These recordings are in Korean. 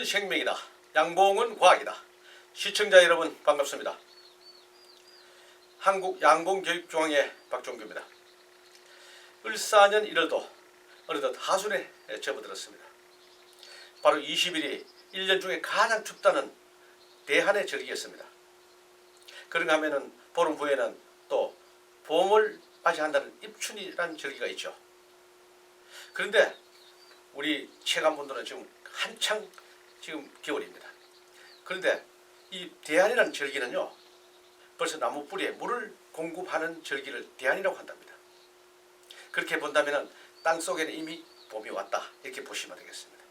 생명이다. 양봉은 과학이다. 시청자 여러분 반갑습니다. 한국양봉교육중앙회 박종규입니다. 을사년 1월도 어느덧 하순에 접어들었습니다. 바로 20일이 1년 중에 가장 춥다는 대한의 절기였습니다. 그런가 하면은 보름 후에는 또 봄을 맞이한다는 입춘이라는 절기가 있죠. 그런데 우리 체감온도는 지금 한창 겨울입니다. 그런데 이 대한이라는 절기는요, 벌써 나무 뿌리에 물을 공급하는 절기를 대한이라고 한답니다. 그렇게 본다면 땅 속에는 이미 봄이 왔다, 이렇게 보시면 되겠습니다.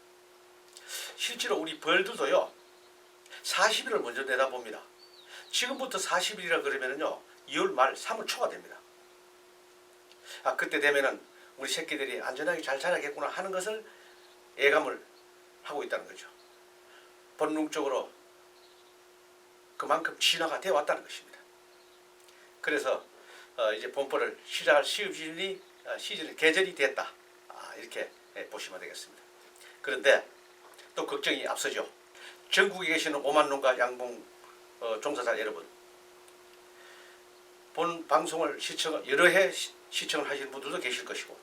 실제로 우리 벌들도요 40일을 먼저 내다봅니다. 지금부터 40일이라 그러면요 2월 말 3월 초가 됩니다. 그때 되면은 우리 새끼들이 안전하게 잘 자라겠구나 하는 것을 예감을 하고 있다는 거죠. 본능적으로 그만큼 진화가 되어 왔다는 것입니다. 그래서 이제 봄벌을 시작할 시즌이 계절이 됐다, 이렇게 보시면 되겠습니다. 그런데 또 걱정이 앞서죠. 전국에 계시는 오만농가 양봉 종사자 여러분, 본 방송을 여러 해 시청을 하시는 분들도 계실 것이고,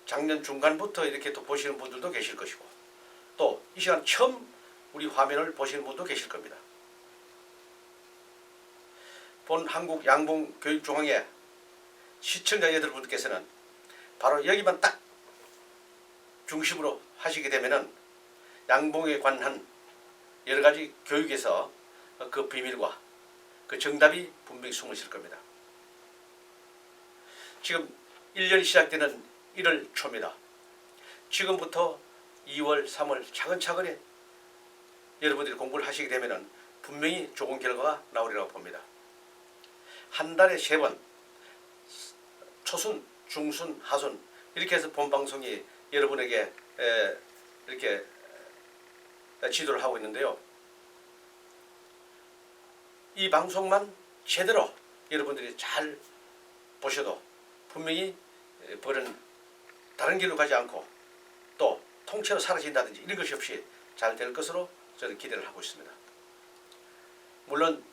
작년 중간부터 이렇게 또 보시는 분들도 계실 것이고, 또 이 시간 처음 우리 화면을 보시는 분도 계실 겁니다. 본 한국양봉교육중앙회 시청자 여러분께서는 바로 여기만 딱 중심으로 하시게 되면은 양봉에 관한 여러 가지 교육에서 그 비밀과 그 정답이 분명히 숨어 있을 겁니다. 지금 1년이 시작되는 1월 초입니다. 지금부터 2월, 3월 차근차근히 여러분들이 공부를 하시게 되면 분명히 좋은 결과가 나오리라고 봅니다. 한 달에 3번, 초순, 중순, 하순, 이렇게 해서 본 방송이 여러분에게 이렇게 지도를 하고 있는데요. 이 방송만 제대로 여러분들이 잘 보셔도 분명히 벌은 다른 길로 가지 않고 또 통째로 사라진다든지 이런 것이 없이 잘 될 것으로 저는 기대를 하고 있습니다. 물론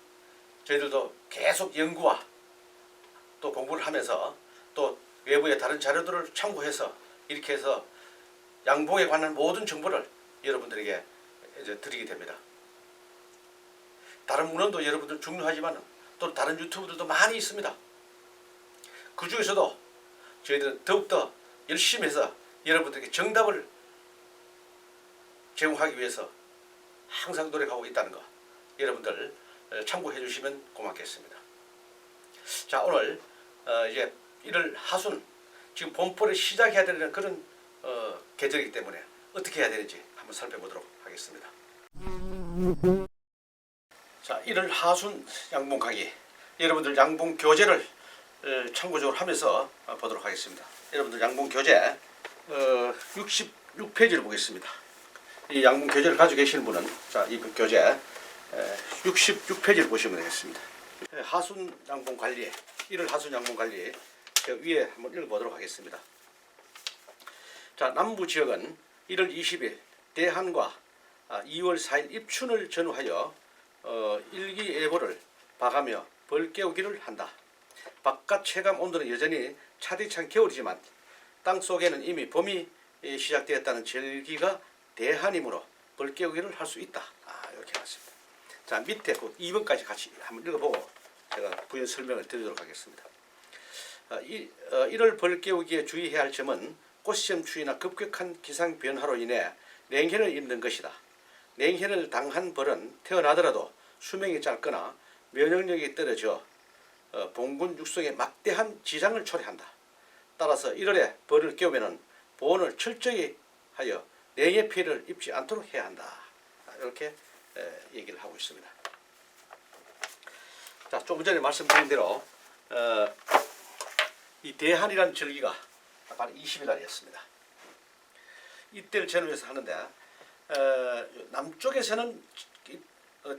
저희들도 계속 연구와 또 공부를 하면서 또 외부의 다른 자료들을 참고해서 이렇게 해서 양봉에 관한 모든 정보를 여러분들에게 이제 드리게 됩니다. 다른 문헌도 여러분들 중요하지만 또 다른 유튜브들도 많이 있습니다. 그 중에서도 저희들은 더욱더 열심히 해서 여러분들에게 정답을 제공하기 위해서 항상 노력하고 있다는 거 여러분들 참고해 주시면 고맙겠습니다. 자, 오늘 이제 1월 하순, 지금 봄벌을 시작해야 되는 그런 계절이기 때문에 어떻게 해야 되는지 한번 살펴보도록 하겠습니다. 자, 1월 하순 양봉 강의, 여러분들 양봉 교재를 참고적으로 하면서 보도록 하겠습니다. 여러분들 양봉 교재 66페이지를 보겠습니다. 이 양봉 교재를 가지고 계시는 분은 자, 이 교재 66페이지를 보시면 되겠습니다. 하순 양봉 관리, 1월 하순 양봉 관리 위에 한번 읽어보도록 하겠습니다. 자, 남부 지역은 1월 20일 대한과 2월 4일 입춘을 전후하여 일기예보를 봐가며 벌 깨우기를 한다. 바깥 체감 온도는 여전히 차디찬 겨울이지만 땅 속에는 이미 봄이 시작되었다는 절기가 대한이므로 벌 깨우기를 할 수 있다. 이렇게 해놨습니다. 자, 밑에 그 2번까지 같이 한번 읽어보고 제가 부연 설명을 드리도록 하겠습니다. 1월 벌 깨우기에 주의해야 할 점은 꽃시험 추위나 급격한 기상 변화로 인해 냉해를 입는 것이다. 냉해를 당한 벌은 태어나더라도 수명이 짧거나 면역력이 떨어져 봉군 육성에 막대한 지장을 초래한다. 따라서 1월에 벌을 깨우면 보온을 철저히 하여 냉해 피해를 입지 않도록 해야 한다. 이렇게 얘기를 하고 있습니다. 자, 조금 전에 말씀드린 대로 이 대한이라는 절기가 바로 20일 날이었습니다. 이때를 전후해서 하는데 남쪽에서는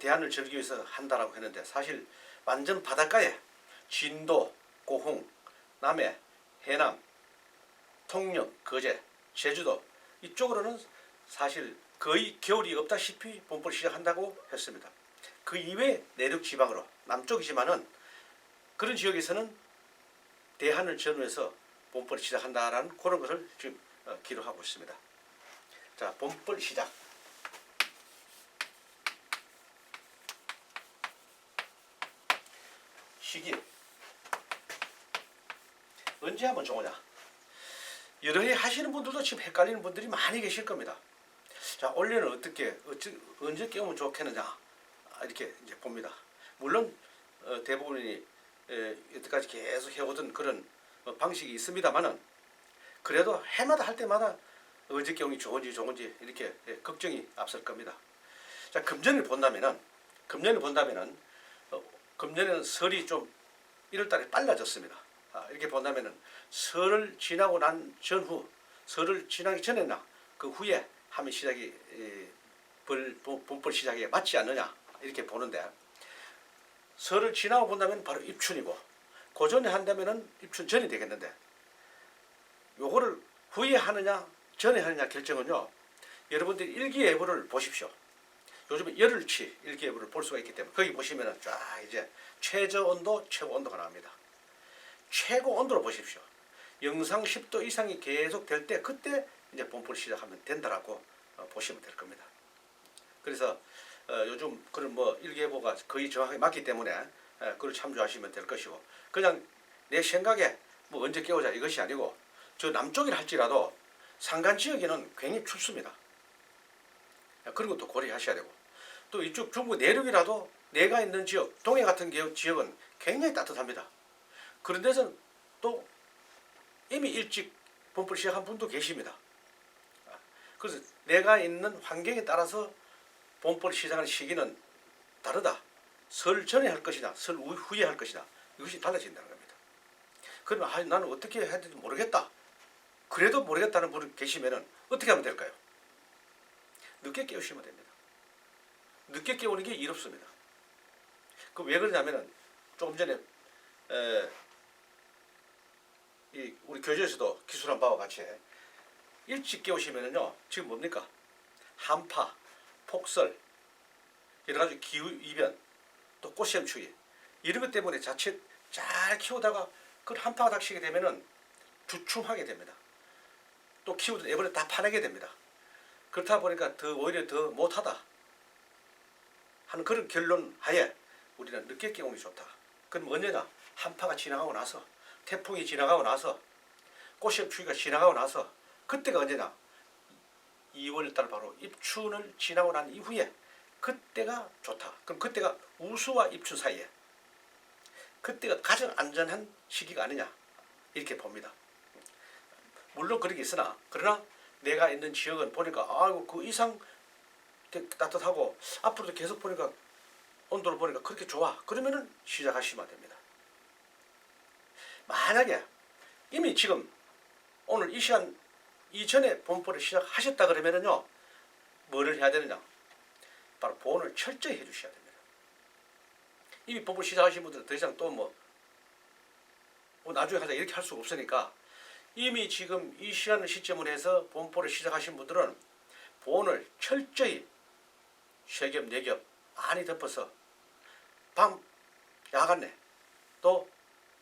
대한을 즐기기 위해서 한다라고 했는데 사실 완전 바닷가에 진도, 고흥, 남해, 해남, 통영, 거제, 제주도 이쪽으로는 사실 거의 겨울이 없다시피 봄벌이 시작한다고 했습니다. 그 이외에 내륙 지방으로 남쪽이지만은 그런 지역에서는 대하늘 전후에서 봄벌이 시작한다라는 그런 것을 지금 기록하고 있습니다. 자, 봄벌 시작. 시기 언제 하면 좋으냐? 여러 해 하시는 분들도 지금 헷갈리는 분들이 많이 계실 겁니다. 자, 올해는 언제 깨우면 좋겠느냐 이렇게 이제 봅니다. 물론 대부분이 여태까지 계속 해오던 그런 방식이 있습니다만은 그래도 해마다 할 때마다 언제 깨우면 좋은지 이렇게 걱정이 앞설 겁니다. 자, 금년을 본다면은 금년에는 설이 좀 1월달에 빨라졌습니다. 이렇게 본다면은 설을 지나고 난 전후, 설을 지나기 전에나 그 후에 하면 시작이 봄벌 시작에 맞지 않느냐 이렇게 보는데, 설을 지나고 본다면 바로 입춘이고 그 전에 한다면은 입춘 전이 되겠는데, 요거를 후에 하느냐 전에 하느냐 결정은요, 여러분들이 일기예보를 보십시오. 요즘에 열흘치 일기예보를 볼 수가 있기 때문에 거기 보시면은 쫙 이제 최저 온도, 최고 온도가 나옵니다. 최고 온도로 보십시오. 영상 10도 이상이 계속 될 때 그때 이제 봄벌이 시작하면 된다라고 보시면 될 겁니다. 그래서 요즘 그런 일기예보가 거의 정확하게 맞기 때문에 그걸 참조하시면 될 것이고, 그냥 내 생각에 언제 깨우자 이것이 아니고, 저 남쪽이라 할지라도 산간 지역에는 굉장히 춥습니다. 그런 것도 고려하셔야 되고, 또 이쪽 중부 내륙이라도 내가 있는 지역, 동해 같은 지역은 굉장히 따뜻합니다. 그런 데서는 또 이미 일찍 봄벌이 시작한 분도 계십니다. 그래서 내가 있는 환경에 따라서 봄벌이 시작하는 시기는 다르다. 설 전에 할 것이냐, 설 후에 할 것이냐, 이것이 달라진다는 겁니다. 그러면 나는 어떻게 해야 될지 모르겠다. 그래도 모르겠다는 분이 계시면은 어떻게 하면 될까요? 늦게 깨우시면 됩니다. 늦게 깨우는 게 이롭습니다. 그 왜 그러냐면은 조금 전에 우리 교재에서도 기술한 바와 같이 일찍 깨우시면은요, 지금 뭡니까? 한파, 폭설, 여러 가지 기후 이변, 또 꽃시험 추위, 이런 것 때문에 자칫 잘 키우다가 그 한파가 닥치게 되면은 주춤하게 됩니다. 또 키우던 애벌레 다 파내게 됩니다. 그렇다 보니까 오히려 더 못하다 하는 그런 결론 하에 우리는 늦게 깨우는 게 좋다. 그럼 언제냐? 한파가 지나가고 나서, 태풍이 지나가고 나서, 꽃시험 추위가 지나가고 나서, 그때가 언제냐? 2월달 바로 입춘을 지나고 난 이후에 그때가 좋다. 그럼 그때가 우수와 입춘 사이에 그때가 가장 안전한 시기가 아니냐 이렇게 봅니다. 물론 그런 게 있으나, 그러나 내가 있는 지역은 보니까 아이고 그 이상 따뜻하고 앞으로도 계속 보니까 온도를 보니까 그렇게 좋아. 그러면은 시작하시면 됩니다. 만약에 이미 지금 오늘 이 시간 이전에 봄벌을 시작하셨다 그러면은요, 뭐를 해야 되느냐? 바로 보온을 철저히 해주셔야 됩니다. 이미 봄벌 시작하신 분들은 더 이상 또 나중에 하자 이렇게 할 수가 없으니까, 이미 지금 이 시점으로 해서 봄벌을 시작하신 분들은 보온을 철저히 3겹 4겹 많이 덮어서 밤 야간 내 또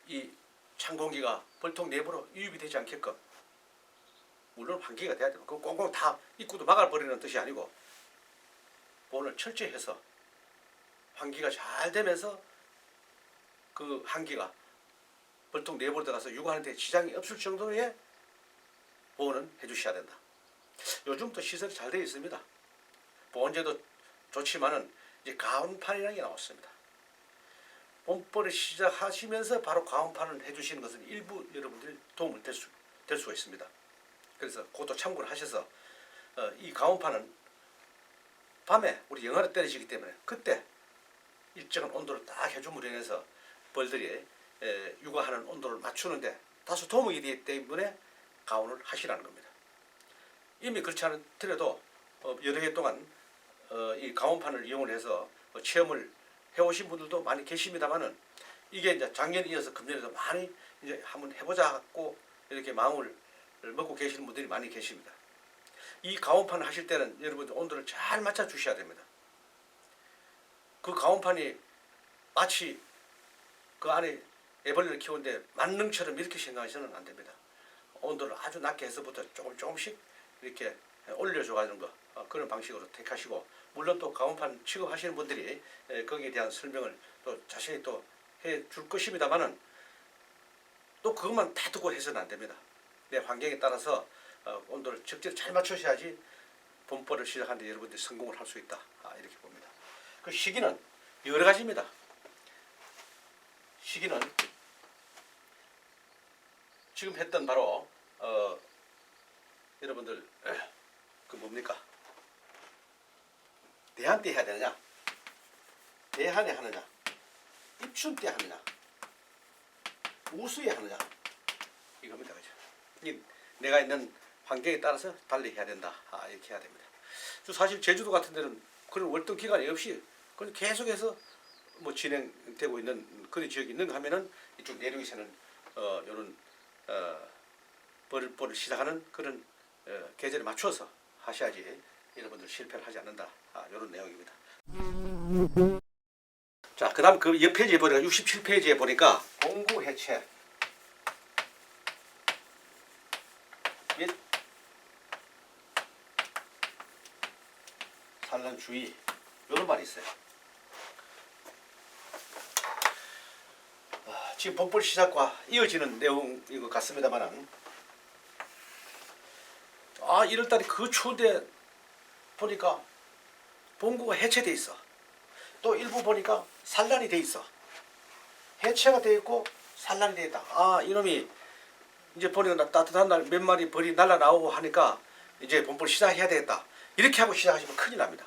이 찬 공기가 벌통 내부로 유입이 되지 않게끔, 물론 환기가 돼야 되고, 그 꽁꽁 다 입구도 막아버리는 뜻이 아니고 보온을 철저히 해서 환기가 잘 되면서 그 한기가 벌통 내부로 들어가서 육아하는 데 지장이 없을 정도의 보온은 해주셔야 된다. 요즘 또 시설이 잘 되어 있습니다. 보온제도 좋지만은 이제 가온판이라는 게 나왔습니다. 봄벌을 시작하시면서 바로 가온판을 해주시는 것은 일부 여러분들이 도움을 될 수가 있습니다. 그래서 그것도 참고를 하셔서 이 가온판은 밤에 우리 영하로 때려지기 때문에 그때 일정한 온도를 딱 해줌으로 인해서 벌들이 육아하는 온도를 맞추는데 다소 도움이 되기 때문에 가온을 하시라는 겁니다. 이미 그렇지 않더라도 여러 해 동안 이 가온판을 이용을 해서 체험을 해오신 분들도 많이 계십니다만은, 이게 이제 작년에 이어서 금년에도 많이 이제 한번 해보자 갖고 이렇게 마음을 먹고 계시는 분들이 많이 계십니다. 이 가온판 하실 때는 여러분들 온도를 잘 맞춰 주셔야 됩니다. 그 가온판이 마치 그 안에 애벌레를 키우는데 만능처럼 이렇게 생각하시면 안 됩니다. 온도를 아주 낮게 해서부터 조금씩 이렇게 올려줘가는 거, 그런 방식으로 택하시고, 물론 또 가온판 취급하시는 분들이 거기에 대한 설명을 또 자세히 또 해줄 것입니다만은 또 그것만 다 듣고 해서는 안 됩니다. 내 환경에 따라서 온도를 적절히 잘 맞추셔야지 봄벌을 시작하는데 여러분들이 성공을 할 수 있다, 이렇게 봅니다. 그 시기는 여러 가지입니다. 시기는 지금 했던 바로 여러분들 그 뭡니까? 대한 때 해야 되느냐? 대한에 하느냐? 입춘 때 하느냐? 우수에 하느냐? 이겁니다. 그죠? 내가 있는 환경에 따라서 달리 해야 된다, 이렇게 해야 됩니다. 사실 제주도 같은 데는 그런 월등 기간이 없이 그냥 계속해서 뭐 진행되고 있는 그런 지역이 있는가 하면은 이쪽 내륙에서는 이런 벌을 시작하는 그런 계절에 맞춰서 하셔야지 여러분들 실패를 하지 않는다, 이런 내용입니다. 자, 그 다음 그 옆 페이지에 보니까 67페이지에 보니까 공구 해체 및 산란 주의, 이런 말이 있어요. 지금 봄벌 시작과 이어지는 내용인 것 같습니다만은, 1월달에 그 추운데 보니까 봉구가 해체돼 있어. 또 일부 보니까 산란이 돼 있어. 해체가 돼 있고 산란이 돼 있다. 이놈이 이제 보니까 따뜻한 날 몇 마리 벌이 날라 나오고 하니까 이제 봄벌 시작해야 되겠다, 이렇게 하고 시작하시면 큰일 납니다.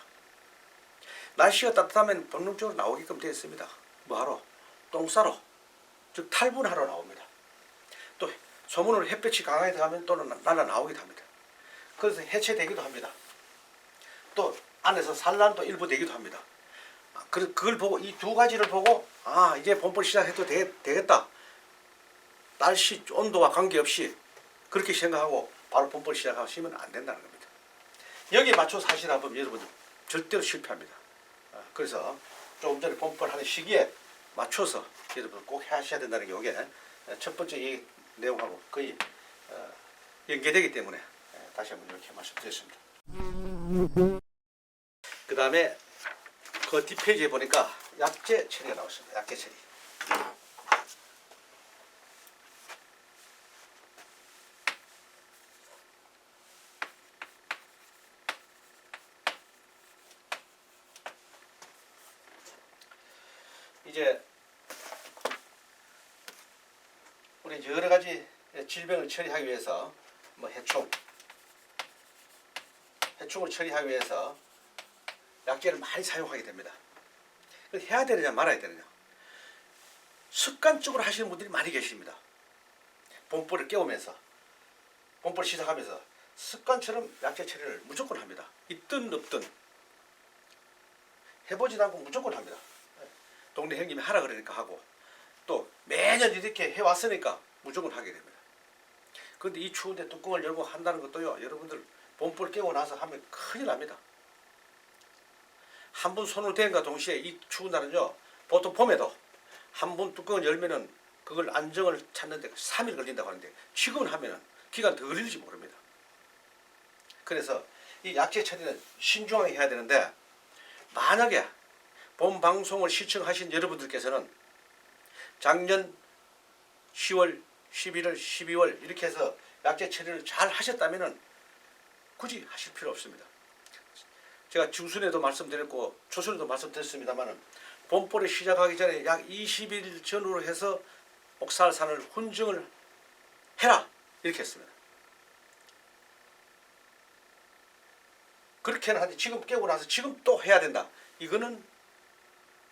날씨가 따뜻하면 본능적으로 나오게끔 되어 있습니다. 뭐하러? 똥 싸러, 즉 탈분하러 나옵니다. 또 소문으로 햇볕이 강하게 들어가면 또 날라 나오기도 합니다. 그래서 해체되기도 합니다. 또 안에서 산란도 일부 되기도 합니다. 그걸 보고, 이 두 가지를 보고 이제 봄벌 시작해도 되겠다, 날씨 온도와 관계없이 그렇게 생각하고 바로 봄벌 시작하시면 안 된다는 겁니다. 여기에 맞춰서 하시다 보면 여러분들 절대로 실패합니다. 그래서 조금 전에 봄벌 하는 시기에 맞춰서 여러분 꼭 하셔야 된다는 게 이게 첫 번째 이 내용하고 거의 연계되기 때문에 다시 한번 이렇게 말씀드렸습니다. 그 다음에 그 뒷페이지에 보니까 약재 처리가 나왔습니다. 약재 처리. 이제 우리 여러 가지 질병을 처리하기 위해서 뭐 해충을 처리하기 위해서 약재를 많이 사용하게 됩니다. 해야 되느냐 말아야 되느냐, 습관적으로 하시는 분들이 많이 계십니다. 봄벌을 깨우면서, 봄벌 시작하면서 습관처럼 약재 처리를 무조건 합니다. 있든 없든 해보지도 않고 무조건 합니다. 동네 형님이 하라 그러니까 하고, 또 매년 이렇게 해왔으니까 무조건 하게 됩니다. 그런데 이 추운데 뚜껑을 열고 한다는 것도요, 여러분들 봄벌 깨고 나서 하면 큰일 납니다. 한 번 손을 대는가 동시에 이 추운 날은요, 보통 봄에도 한 번 뚜껑을 열면은 그걸 안정을 찾는데 3일 걸린다고 하는데, 지금 하면은 기간 더 걸릴지 모릅니다. 그래서 이 약재 처리는 신중하게 해야 되는데, 만약에 본 방송을 시청하신 여러분들께서는 작년 10월, 11월, 12월 이렇게 해서 약재 처리를 잘 하셨다면은 굳이 하실 필요 없습니다. 제가 중순에도 말씀드렸고 초순에도 말씀드렸습니다만은 봄벌이 시작하기 전에 약 20일 전후로 해서 옥살산을 훈증을 해라, 이렇게 했습니다. 그렇게는 하는데 지금 깨고 나서 지금 또 해야 된다, 이거는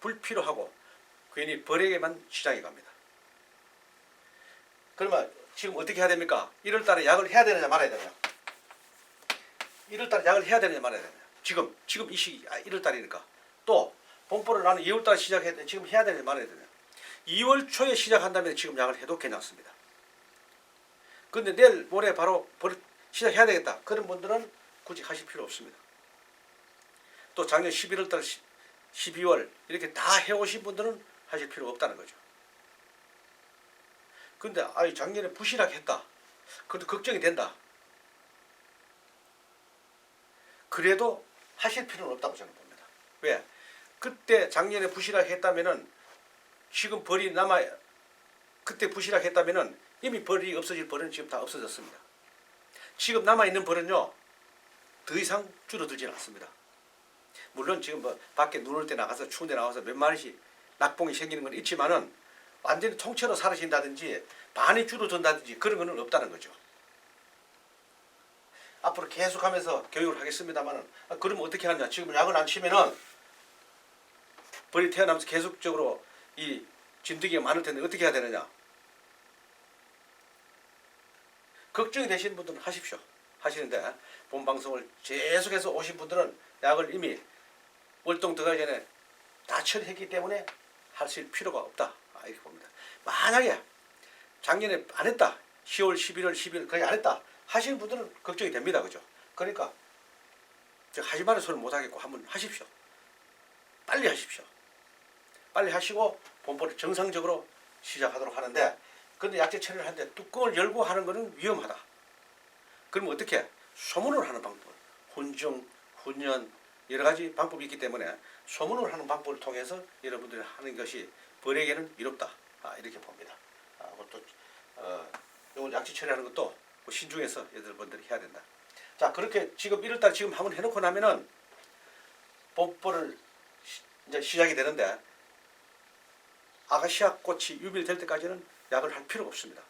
불필요하고 괜히 벌에게만 시장이 갑니다. 그러면 지금 어떻게 해야 됩니까? 1월달에 약을 해야 되느냐 말아야 되느냐? 1월달에 약을 해야 되느냐 말아야 되느냐? 지금 이 시기 1월달이니까. 또 봄벌을 나는 2월달에 시작해야 돼. 지금 해야 되느냐 말아야 되느냐? 2월 초에 시작한다면 지금 약을 해도 괜찮습니다. 그런데 내일 모레 바로 벌 시작해야 되겠다, 그런 분들은 굳이 하실 필요 없습니다. 또 작년 11월달 12월 이렇게 다 해오신 분들은 하실 필요 없다는 거죠. 근데 작년에 부실하게 했다. 그래도 걱정이 된다. 그래도 하실 필요는 없다고 저는 봅니다. 왜? 그때 작년에 부실하게 했다면은 지금 벌이 그때 부실하게 했다면은 이미 벌이 없어질 벌은 지금 다 없어졌습니다. 지금 남아있는 벌은요, 더 이상 줄어들지는 않습니다. 물론 지금 뭐 밖에 눈 올 때 나가서 추운 데 나가서 몇 마리씩 낙봉이 생기는 건 있지만은 완전히 통째로 사라진다든지 반이 줄어든다든지 그런 건 없다는 거죠. 앞으로 계속하면서 교육을 하겠습니다만은 그러면 어떻게 하느냐? 지금 약을 안 치면은 벌이 태어나면서 계속적으로 이 진드기가 많을 텐데 어떻게 해야 되느냐? 걱정이 되시는 분들은 하십시오. 하시는데 본 방송을 계속해서 오신 분들은 약을 이미 월동 들어가기 전에 다 처리했기 때문에 하실 필요가 없다. 이렇게 봅니다. 만약에 작년에 안 했다. 10월, 11월, 12월 거의 안 했다. 하시는 분들은 걱정이 됩니다. 그죠? 그러니까 하지 말은 소리 못 하겠고 한번 하십시오. 빨리 하십시오. 빨리 하시고 본보를 정상적으로 시작하도록 하는데, 그런데 약재 처리를 하는데 뚜껑을 열고 하는 것은 위험하다. 그러면 어떻게? 소문을 하는 방법, 혼정, 훈연 여러 가지 방법이 있기 때문에 소문을 하는 방법을 통해서 여러분들이 하는 것이 벌에게는 이롭다. 이렇게 봅니다. 또 이걸 약재 처리하는 것도 신중해서 여러분들이 해야 된다. 자, 그렇게 지금 1월달 지금 한번 해놓고 나면은 봄벌을 이제 시작이 되는데, 아가시아 꽃이 유bil될 때까지는 약을 할 필요가 없습니다.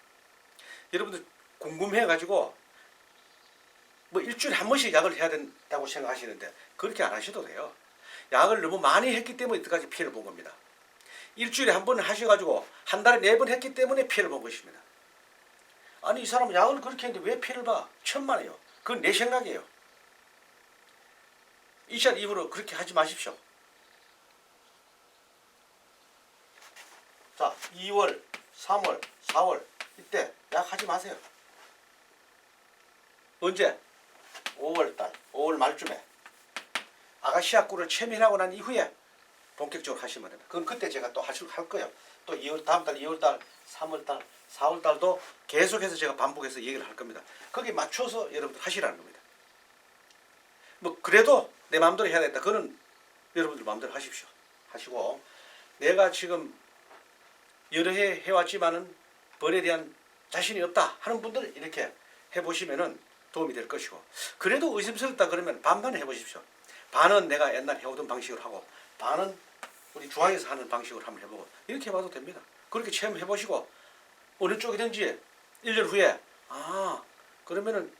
여러분들 궁금해가지고 뭐 일주일에 한 번씩 약을 해야 된다고 생각하시는데 그렇게 안 하셔도 돼요. 약을 너무 많이 했기 때문에 이때까지 피해를 본 겁니다. 일주일에 한 번 하셔가지고 한 달에 4번 했기 때문에 피해를 본 것입니다. 아니, 이 사람은 약을 그렇게 했는데 왜 피해를 봐? 천만에요. 그건 내 생각이에요. 2차 이후로 그렇게 하지 마십시오. 자, 2월, 3월, 4월 이때 약 하지 마세요. 언제? 5월달, 5월 말쯤에 아가시아 꿀을 체면하고 난 이후에 본격적으로 하시면 됩니다. 그건 그때 제가 또 할 거예요. 또 2월, 다음 달 2월달, 3월달, 4월달도 계속해서 제가 반복해서 얘기를 할 겁니다. 거기에 맞춰서 여러분들 하시라는 겁니다. 뭐 그래도 내 마음대로 해야 되겠다. 그거는 여러분들 마음대로 하십시오. 하시고, 내가 지금 여러 해 해왔지만은 벌에 대한 자신이 없다 하는 분들 이렇게 해보시면은 도움이 될 것이고, 그래도 의심스럽다 그러면 반반 해보십시오. 반은 내가 옛날 해오던 방식으로 하고 반은 우리 중앙에서 하는 방식으로 한번 해보고 이렇게 해봐도 됩니다. 그렇게 체험해보시고 어느 쪽이든지 1년 후에 그러면은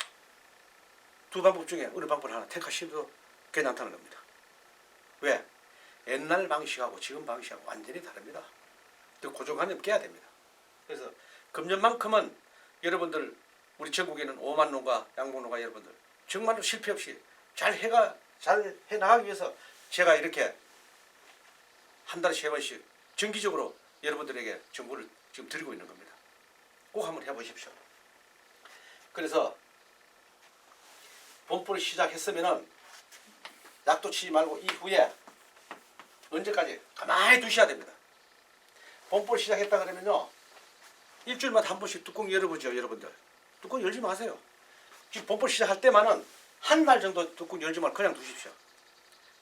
두 방법 중에 어느 방법을 하나 택하시도 괜찮다는 겁니다. 왜? 옛날 방식하고 지금 방식하고 완전히 다릅니다. 고정관념 깨야 됩니다. 그래서 금년만큼은 여러분들 우리 전국에는 5만 농가, 양봉농가 여러분들 정말로 실패 없이 잘 해나가기 위해서 제가 이렇게 한 달에 3번씩 정기적으로 여러분들에게 정보를 지금 드리고 있는 겁니다. 꼭 한번 해보십시오. 그래서 봄벌을 시작했으면은 약도 치지 말고 이후에 언제까지 가만히 두셔야 됩니다. 봄벌 시작했다 그러면요, 일주일마다 한 번씩 뚜껑 열어보죠. 여러분들 뚜껑 열지 마세요. 지금 봄벌 시작할 때만은 한 달 정도 뚜껑 열지 말고 그냥 두십시오.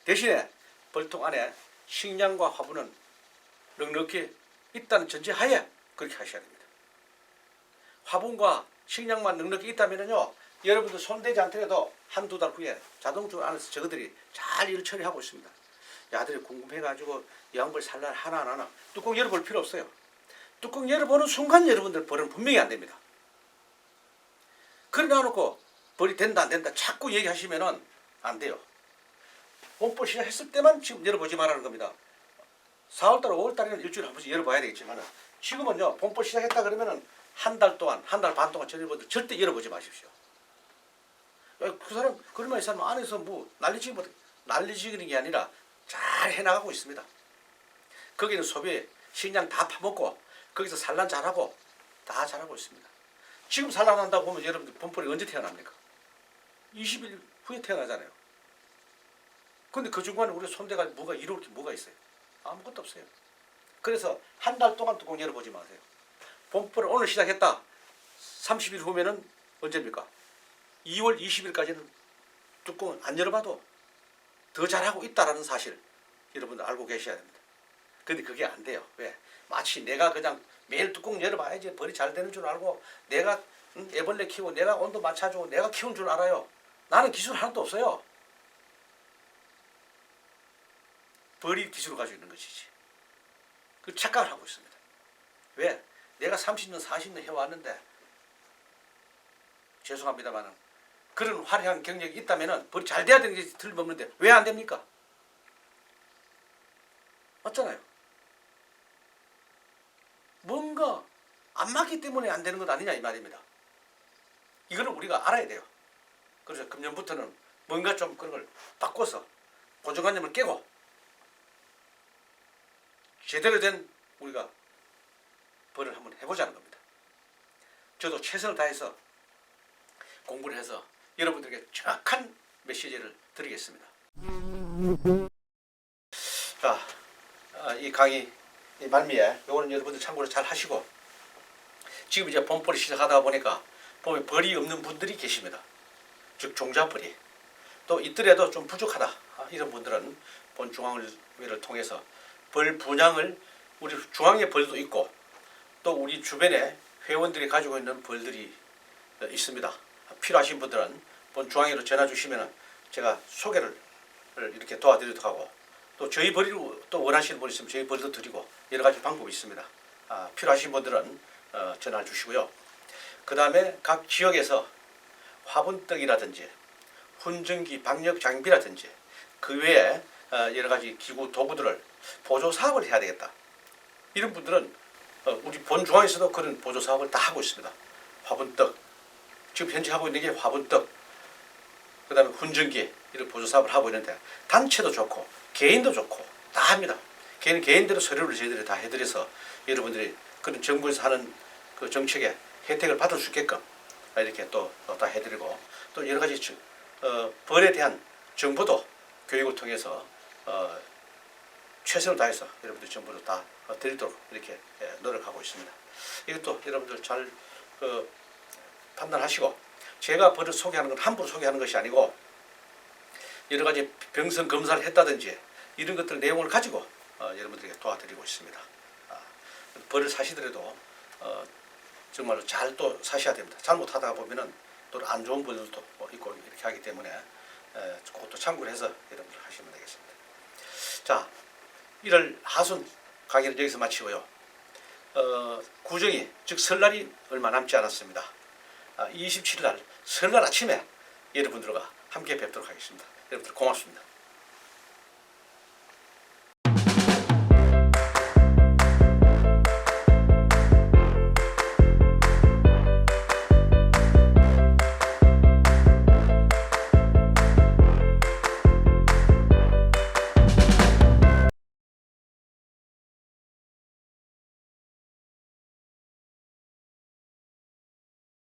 대신에 벌통 안에 식량과 화분은 넉넉히 있다는 전제하에 그렇게 하셔야 됩니다. 화분과 식량만 넉넉히 있다면요, 여러분들 손대지 않더라도 한두 달 후에 자동적으로 안에서 저것들이 잘 일 처리하고 있습니다. 야들이 궁금해가지고 양벌 살날 하나 뚜껑 열어볼 필요 없어요. 뚜껑 열어보는 순간 여러분들 벌은 분명히 안 됩니다. 그래 놔놓고 벌이 된다 안 된다 자꾸 얘기하시면은 안 돼요. 봄벌 시작했을 때만 지금 열어보지 말라는 겁니다. 4월달, 5월달에는 일주일에 한 번씩 열어봐야 되겠지만 지금은요, 봄벌 시작했다 그러면은 한 달 동안, 한 달 반 동안 저녁부터 절대 열어보지 마십시오. 그 사람, 그러면 이 사람 안에서 뭐 난리지기는 게 아니라 잘 해나가고 있습니다. 거기는 소비, 식량 다 파먹고 거기서 산란 잘하고 다 잘하고 있습니다. 지금 산란한다고 보면 여러분들 봄벌이 언제 태어납니까? 20일 후에 태어나잖아요. 근데 그 중간에 우리 손대가 뭐가 이룰 게 뭐가 있어요? 아무것도 없어요. 그래서 한 달 동안 뚜껑 열어보지 마세요. 봄벌을 오늘 시작했다. 30일 후면은 언제입니까? 2월 20일까지는 뚜껑을 안 열어봐도 더 잘하고 있다라는 사실 여러분들 알고 계셔야 됩니다. 근데 그게 안 돼요. 왜? 마치 내가 그냥 매일 뚜껑 열어봐야지 벌이 잘 되는 줄 알고 내가 애벌레 키우고 내가 온도 맞춰주고 내가 키운 줄 알아요. 나는 기술 하나도 없어요. 벌이 기술을 가지고 있는 것이지. 그 착각을 하고 있습니다. 왜? 내가 30년 40년 해왔는데 죄송합니다만은 그런 화려한 경력이 있다면 벌이 잘 돼야 되는 게 틀림없는데 왜 안 됩니까? 맞잖아요. 뭔가 안 맞기 때문에 안 되는 것 아니냐 이 말입니다. 이거는 우리가 알아야 돼요. 그래서 금년부터는 뭔가 좀 그런 걸 바꿔서 고정관념을 깨고 제대로 된 우리가 벌을 한번 해보자는 겁니다. 저도 최선을 다해서 공부를 해서 여러분들에게 정확한 메시지를 드리겠습니다. 자, 이 강의 이 말미에 요거는 여러분들 참고를 잘 하시고 지금 이제 봄벌이 시작하다 보니까 보면 벌이 없는 분들이 계십니다. 즉 종자벌이 또 있더라도 좀 부족하다 이런 분들은 본 중앙회를 통해서 벌 분양을 우리 중앙에 벌도 있고 또 우리 주변에 회원들이 가지고 있는 벌들이 있습니다. 필요하신 분들은 본 중앙회로 전화 주시면 제가 소개를 이렇게 도와드리도록 하고 또 저희 벌을 또 원하시는 분 있으면 저희 벌도 드리고 여러 가지 방법이 있습니다. 필요하신 분들은 전화를 주시고요. 그 다음에 각 지역에서 화분떡이라든지 훈증기 방역 장비라든지 그 외에 여러 가지 기구 도구들을 보조 사업을 해야 되겠다. 이런 분들은 우리 본 중앙에서도 그런 보조 사업을 다 하고 있습니다. 화분떡 지금 현재 하고 있는 게 화분떡 그 다음에 훈증기 이런 보조 사업을 하고 있는데 단체도 좋고 개인도 좋고 다 합니다. 개인대로 서류를 저희들이 다 해드려서 여러분들이 그런 정부에서 하는 그 정책에 혜택을 받을 수 있게끔 이렇게 또 다 해드리고 또 여러 가지 벌에 대한 정보도 교육을 통해서 최선을 다해서 여러분들 정보를 다 드리도록 이렇게 노력하고 있습니다. 이것도 여러분들 잘 판단하시고 제가 벌을 소개하는 건 함부로 소개하는 것이 아니고 여러 가지 병성 검사를 했다든지 이런 것들 내용을 가지고 여러분들에게 도와드리고 있습니다. 벌을 사시더라도 정말로 잘 또 사셔야 됩니다. 잘못하다 보면은 또 안 좋은 벌들도 있고 이렇게 하기 때문에 그것도 참고를 해서 여러분들 하시면 되겠습니다. 자, 1월 하순 강의를 여기서 마치고요. 구정이 즉 설날이 얼마 남지 않았습니다. 27일 날 설날 아침에 여러분들과 함께 뵙도록 하겠습니다. 여러분들 고맙습니다.